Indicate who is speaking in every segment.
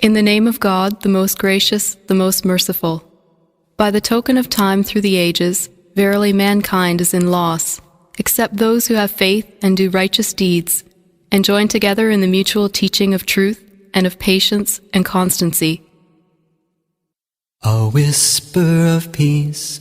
Speaker 1: In the name of God, the most gracious, the most merciful. By the token of time through the ages, verily mankind is in loss, except those who have faith and do righteous deeds, and join together in the mutual teaching of truth and of patience and constancy.
Speaker 2: A whisper of peace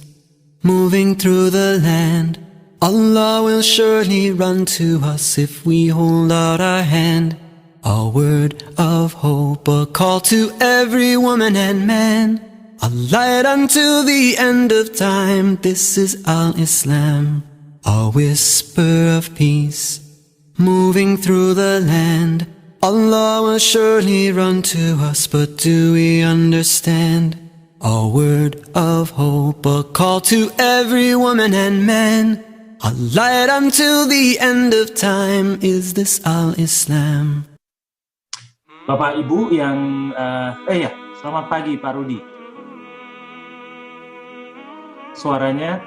Speaker 2: moving through the land. Allah will surely run to us if we hold out our hand. A word of hope, a call to every woman and man. A light until the end of time. This is Al-Islam. A whisper of peace moving through the land. Allah will surely run to us, but do we understand? A word of hope, a call to every woman and man. A light until the end of time. Is this Al-Islam?
Speaker 3: Bapak Ibu yang selamat pagi Pak Rudi. Suaranya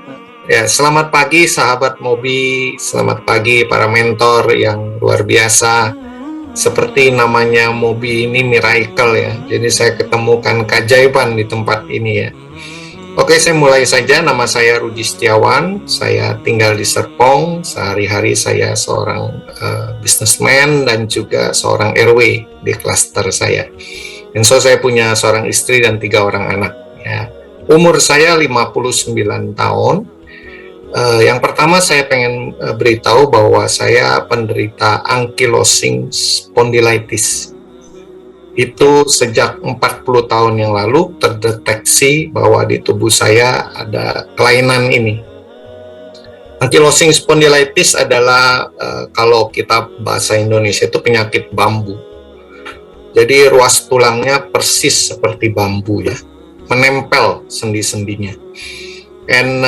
Speaker 4: ya, selamat pagi sahabat Mobi, selamat pagi para mentor yang luar biasa. Seperti namanya Mobi ini miracle ya. Jadi saya ketemukan keajaiban di tempat ini ya. Oke, saya mulai saja. Nama saya Rudi Setiawan. Saya tinggal di Serpong. Sehari-hari saya seorang businessman dan juga seorang RW di klaster saya. Dan saya punya seorang istri dan 3 orang anak. Ya. Umur saya 59 tahun. Yang pertama saya pengen beritahu bahwa saya penderita ankylosing spondylitis. Itu sejak 40 tahun yang lalu terdeteksi bahwa di tubuh saya ada kelainan ini. Ankylosing spondylitis adalah kalau kita bahasa Indonesia itu penyakit bambu. Jadi ruas tulangnya persis seperti bambu ya, menempel sendi-sendinya. Dan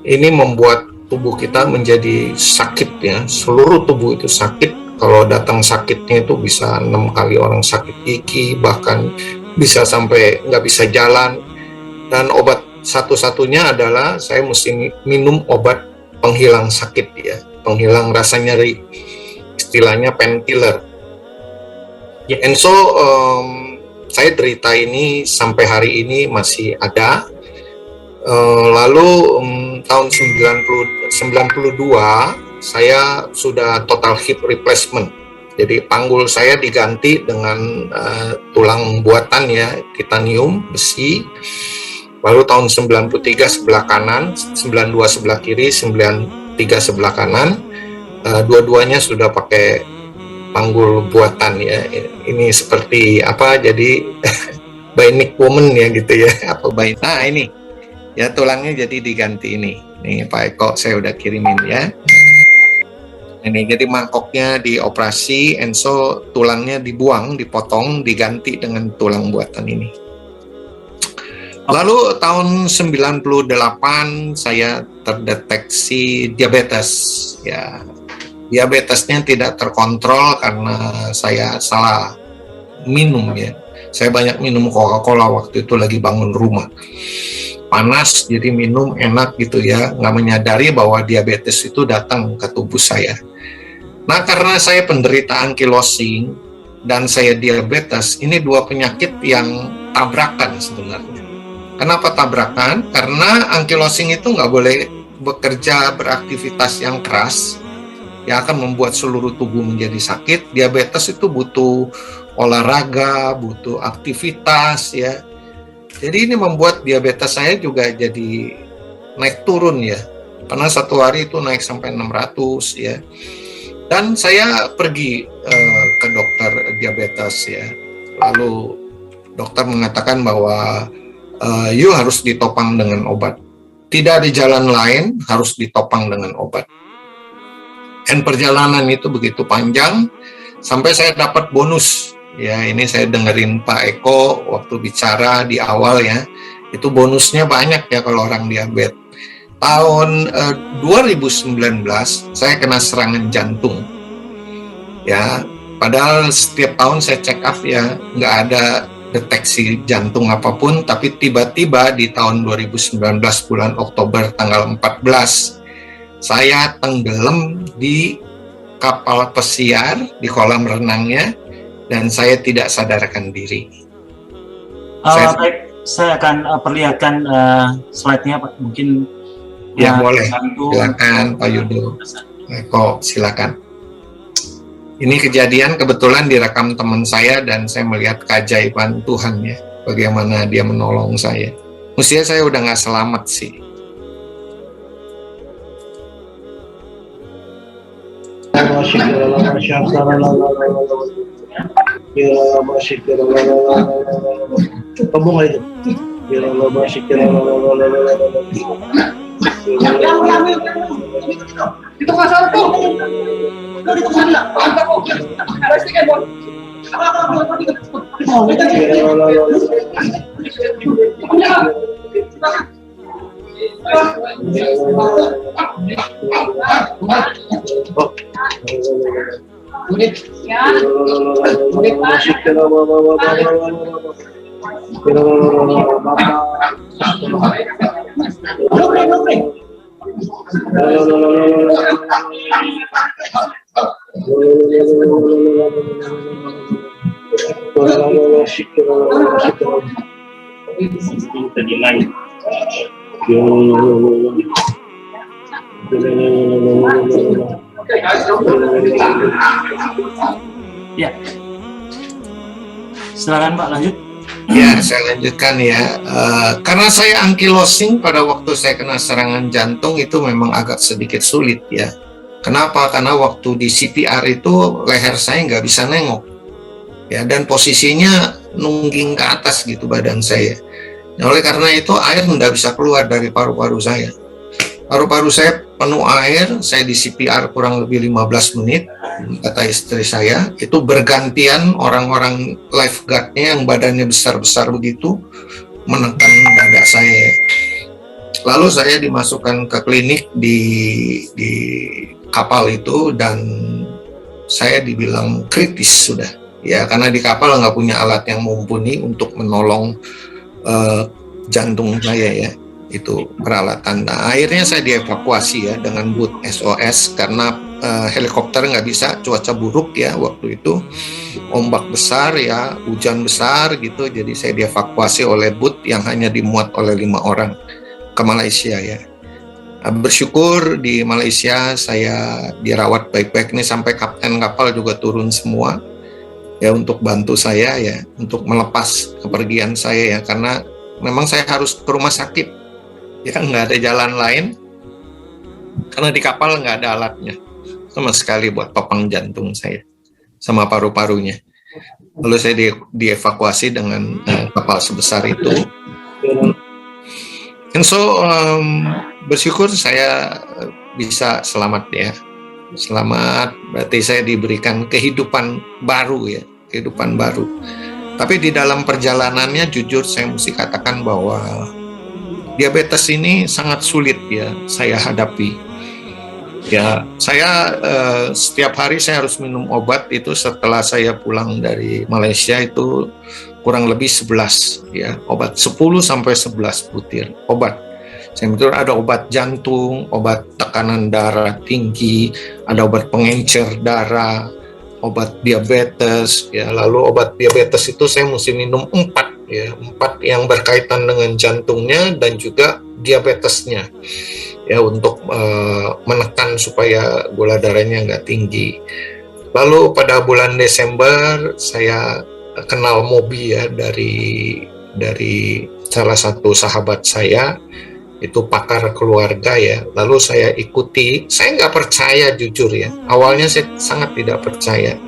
Speaker 4: ini membuat tubuh kita menjadi sakit ya, seluruh tubuh itu sakit. Kalau datang sakitnya itu bisa 6 kali orang sakit gigi, bahkan bisa sampai nggak bisa jalan. Dan obat satu-satunya adalah saya mesti minum obat penghilang sakit ya, penghilang rasa nyeri, istilahnya painkiller. And so saya derita ini sampai hari ini masih ada. Lalu tahun 92 saya sudah total hip replacement. Jadi panggul saya diganti dengan tulang buatan ya, titanium, besi. Lalu tahun 93 sebelah kanan, 92 sebelah kiri, 93 sebelah kanan. Dua-duanya sudah pakai panggul buatan ya. Ini seperti apa? Jadi bionic woman ya gitu ya. Nah ini ya, tulangnya jadi diganti ini. Nih Pak Eko saya udah kirimin ya. Ini jadi mangkoknya dioperasi, and so tulangnya dibuang, dipotong, diganti dengan tulang buatan ini. Lalu tahun 98 saya terdeteksi diabetes ya. Diabetesnya tidak terkontrol karena saya salah minum ya. Saya banyak minum Coca-Cola waktu itu lagi bangun rumah. Panas jadi minum enak gitu ya, nggak menyadari bahwa diabetes itu datang ke tubuh saya. Nah, karena saya penderita ankylosing dan saya diabetes, ini 2 penyakit yang tabrakan sebenarnya. Kenapa tabrakan? Karena ankylosing itu nggak boleh bekerja beraktivitas yang keras, yang akan membuat seluruh tubuh menjadi sakit. Diabetes itu butuh olahraga, butuh aktivitas ya. Jadi ini membuat diabetes saya juga jadi naik turun ya. Pernah satu hari itu naik sampai 600 ya. Dan saya pergi ke dokter diabetes ya. Lalu dokter mengatakan bahwa you harus ditopang dengan obat. Tidak ada jalan lain, harus ditopang dengan obat. Dan perjalanan itu begitu panjang sampai saya dapat bonus. Ya, ini saya dengerin Pak Eko waktu bicara di awal ya. Itu bonusnya banyak ya kalau orang diabetes. Tahun 2019 saya kena serangan jantung. Ya, padahal setiap tahun saya check up ya, nggak ada deteksi jantung apapun, tapi tiba-tiba di tahun 2019 bulan Oktober tanggal 14 saya tenggelam di kapal pesiar di kolam renangnya. dan saya tidak sadarkan diri. Saya-
Speaker 3: Baik, saya akan perlihatkan slide-nya Pak. Mungkin
Speaker 4: Ya, boleh.
Speaker 3: bantu.
Speaker 4: Silakan Pak Yudo. Kok silakan. Ini kejadian kebetulan direkam teman saya dan saya melihat keajaiban Tuhan ya, bagaimana dia menolong saya. Mestinya saya udah nggak selamat sih.
Speaker 5: Itu masalah tuh. Itu masalah.
Speaker 3: Ya. Silakan Pak, lanjut.
Speaker 4: Ya, saya lanjutkan ya. Karena saya ankylosing pada waktu saya kena serangan jantung itu memang agak sedikit sulit ya. Kenapa? Karena waktu di CPR itu leher saya nggak bisa nengok. Ya, dan posisinya nungging ke atas gitu badan saya. Nah, oleh karena itu air nggak bisa keluar dari paru-paru saya. Paru-paru saya penuh air, saya di CPR kurang lebih 15 menit, kata istri saya, itu bergantian orang-orang lifeguard-nya yang badannya besar-besar begitu, menekan dada saya. Lalu saya dimasukkan ke klinik di kapal itu, dan saya dibilang kritis sudah. Ya, karena di kapal nggak punya alat yang mumpuni untuk menolong jantung saya ya. Itu peralatan. Nah, akhirnya saya dievakuasi ya dengan boot SOS karena helikopter nggak bisa, cuaca buruk ya waktu itu, ombak besar ya, hujan besar gitu, jadi saya dievakuasi oleh boot yang hanya dimuat oleh 5 orang ke Malaysia ya. Bersyukur di Malaysia saya dirawat baik-baik nih, sampai kapten kapal juga turun semua ya untuk bantu saya ya, untuk melepas kepergian saya ya, karena memang saya harus ke rumah sakit. Ya, nggak ada jalan lain karena di kapal nggak ada alatnya sama sekali buat topang jantung saya sama paru-parunya. Lalu saya dievakuasi dengan kapal sebesar itu. And so bersyukur saya bisa selamat ya. Selamat berarti saya diberikan kehidupan baru ya, kehidupan baru. Tapi di dalam perjalanannya jujur saya mesti katakan bahwa diabetes ini sangat sulit ya saya hadapi. Ya, saya setiap hari saya harus minum obat itu setelah saya pulang dari Malaysia itu kurang lebih 11 ya, obat 10 sampai 11 butir obat. Saya betul ada obat jantung, obat tekanan darah tinggi, ada obat pengencer darah, obat diabetes ya. Lalu obat diabetes itu saya mesti minum 4 ya, 4 yang berkaitan dengan jantungnya dan juga diabetesnya ya, untuk menekan supaya gula darahnya nggak tinggi. Lalu pada bulan Desember saya kenal Mobi ya dari salah satu sahabat saya, itu pakar keluarga ya. Lalu saya ikuti, saya nggak percaya jujur ya, awalnya saya sangat tidak percaya.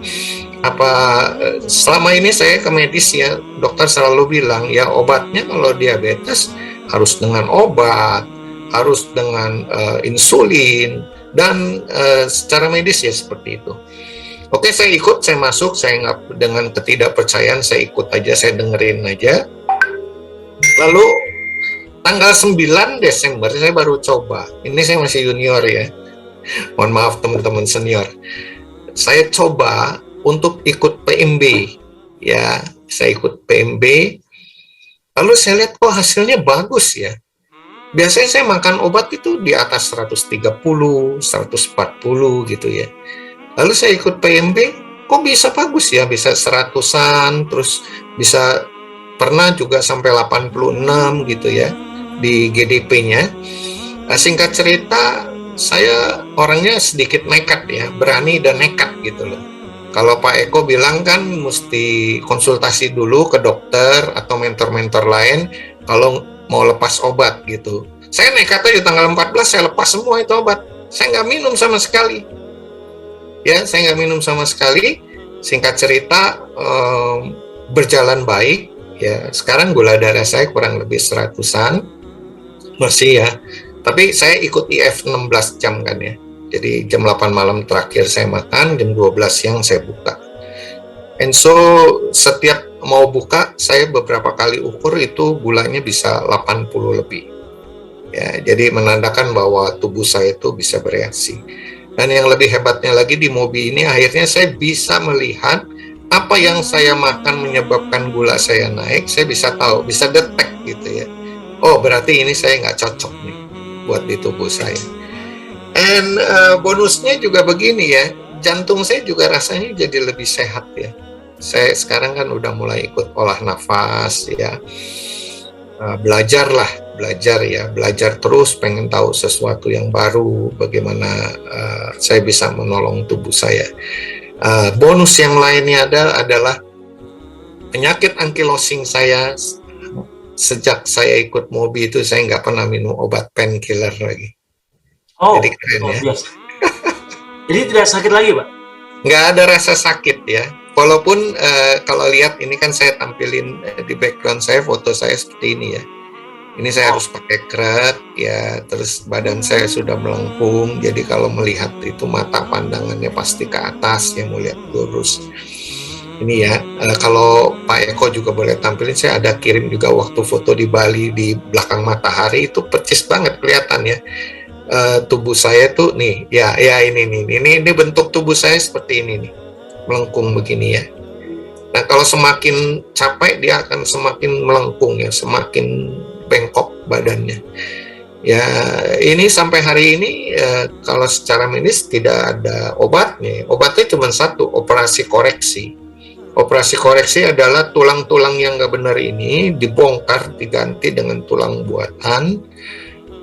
Speaker 4: Selama ini saya ke medis ya, dokter selalu bilang ya obatnya kalau diabetes harus dengan obat, harus dengan insulin, dan secara medis ya seperti itu. Oke, saya ikut, saya masuk, saya nggak dengan ketidakpercayaan, saya ikut aja, saya dengerin aja. Lalu tanggal 9 Desember saya baru coba, ini saya masih junior ya, mohon maaf teman-teman senior, saya coba untuk ikut PMB ya, saya ikut PMB. Lalu saya lihat kok hasilnya bagus ya. Biasanya saya makan obat itu di atas 130, 140 gitu ya. Lalu saya ikut PMB, kok bisa bagus ya, bisa 100-an, terus bisa pernah juga sampai 86 gitu ya di GDP-nya. Singkat cerita, saya orangnya sedikit nekat ya, berani dan nekat gitu loh. Kalau Pak Eko bilang kan mesti konsultasi dulu ke dokter atau mentor-mentor lain kalau mau lepas obat gitu. Saya nekatnya di tanggal 14 saya lepas semua itu obat. Saya nggak minum sama sekali. Ya, saya nggak minum sama sekali. Singkat cerita, berjalan baik. Ya, sekarang gula darah saya kurang lebih 100-an. Masih ya. Tapi saya ikut IF 16 jam kan ya. Jadi jam 8 malam terakhir saya makan, jam 12 siang saya buka. And so setiap mau buka, saya beberapa kali ukur itu gulanya bisa 80 lebih. Ya, jadi menandakan bahwa tubuh saya itu bisa bereaksi. Dan yang lebih hebatnya lagi di Mobi ini, akhirnya saya bisa melihat apa yang saya makan menyebabkan gula saya naik. Saya bisa tahu, bisa detect gitu ya. Oh, berarti ini saya nggak cocok nih buat di tubuh saya. And bonusnya juga begini ya, jantung saya juga rasanya jadi lebih sehat ya. Saya sekarang kan udah mulai ikut olah nafas ya. Belajar terus, pengen tahu sesuatu yang baru, bagaimana saya bisa menolong tubuh saya. Bonus yang lainnya adalah penyakit ankylosing saya. Sejak saya ikut Mobi itu saya nggak pernah minum obat painkiller lagi. Jadi keren ya.
Speaker 3: Biasa. Jadi tidak sakit lagi, Pak?
Speaker 4: Nggak ada rasa sakit ya. Walaupun kalau lihat ini kan saya tampilin di background saya, foto saya seperti ini ya. Ini saya harus pakai krek ya, terus badan saya sudah melengkung. Jadi kalau melihat itu mata pandangannya pasti ke atas, yang melihat lurus. Ini ya, kalau Pak Eko juga boleh tampilin, saya ada kirim juga waktu foto di Bali di belakang matahari itu percis banget kelihatan ya. Tubuh saya tuh nih, ya ini bentuk tubuh saya seperti ini nih, melengkung begini ya. Nah kalau semakin capek dia akan semakin melengkung ya, semakin bengkok badannya. Ya ini sampai hari ini kalau secara medis tidak ada obatnya. Obatnya cuma satu, operasi koreksi. Operasi koreksi adalah tulang-tulang yang nggak benar ini dibongkar, diganti dengan tulang buatan,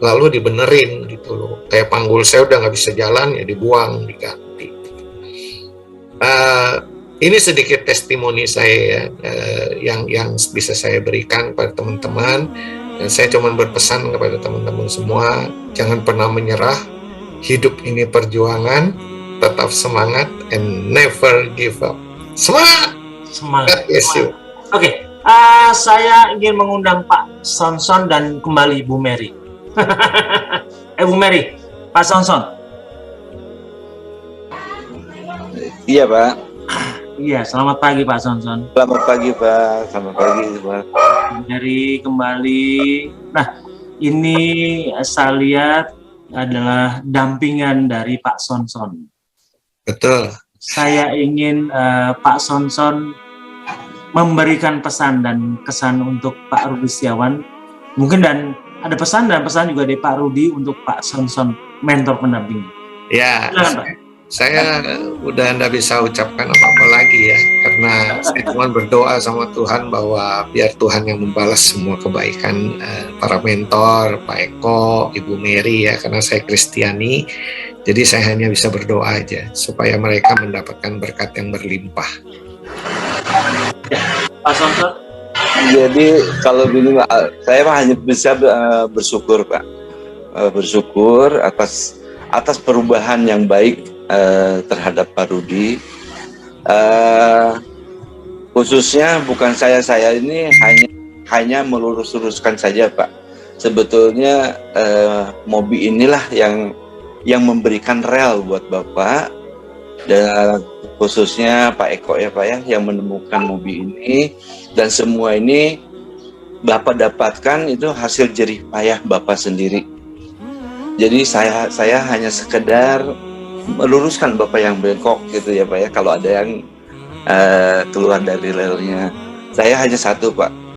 Speaker 4: lalu dibenerin gitu loh. Kayak panggul saya udah nggak bisa jalan ya dibuang, diganti. Ini sedikit testimoni saya ya, yang bisa saya berikan pada teman-teman. Dan saya cuma berpesan kepada teman-teman semua, jangan pernah menyerah. Hidup ini perjuangan, tetap semangat and never give up. Semangat!
Speaker 3: Semangat.
Speaker 4: Yes, you.
Speaker 3: Oke, saya ingin mengundang Pak Sonson dan kembali Bu Mary. Bu Mary, Pak Sonson.
Speaker 6: Iya, Pak.
Speaker 3: Iya, selamat pagi Pak Sonson.
Speaker 6: Selamat pagi, Pak. Selamat pagi, Pak.
Speaker 3: Mary kembali. Nah, ini saya lihat adalah dampingan dari Pak Sonson.
Speaker 4: Betul.
Speaker 3: Saya ingin Pak Sonson memberikan pesan dan kesan untuk Pak Rudi Setiawan. Mungkin dan ada pesan dan pesan juga dari Pak Rudi untuk Pak Sonson, mentor pendamping.
Speaker 4: Ya,
Speaker 3: Silakan, Pak.
Speaker 4: saya udah nggak bisa ucapkan apa-apa lagi ya, karena saya cuma berdoa sama Tuhan bahwa biar Tuhan yang membalas semua kebaikan para mentor, Pak Eko, Ibu Mary ya, karena saya Kristiani. Jadi saya hanya bisa berdoa aja supaya mereka mendapatkan berkat yang berlimpah.
Speaker 3: Pak Sonson.
Speaker 6: Jadi kalau gini, Pak, saya hanya bisa bersyukur, Pak. Bersyukur atas perubahan yang baik terhadap Pak Rudi. Khususnya bukan saya ini hanya melurus-luruskan saja, Pak. Sebetulnya Mobi inilah yang memberikan rel buat Bapak, dan khususnya Pak Eko ya Pak ya, yang menemukan Mobi ini, dan semua ini Bapak dapatkan itu hasil jerih payah Bapak sendiri. Jadi saya hanya sekedar meluruskan Bapak yang bengkok gitu ya Pak ya, kalau ada yang keluar dari relnya. Saya hanya satu, Pak,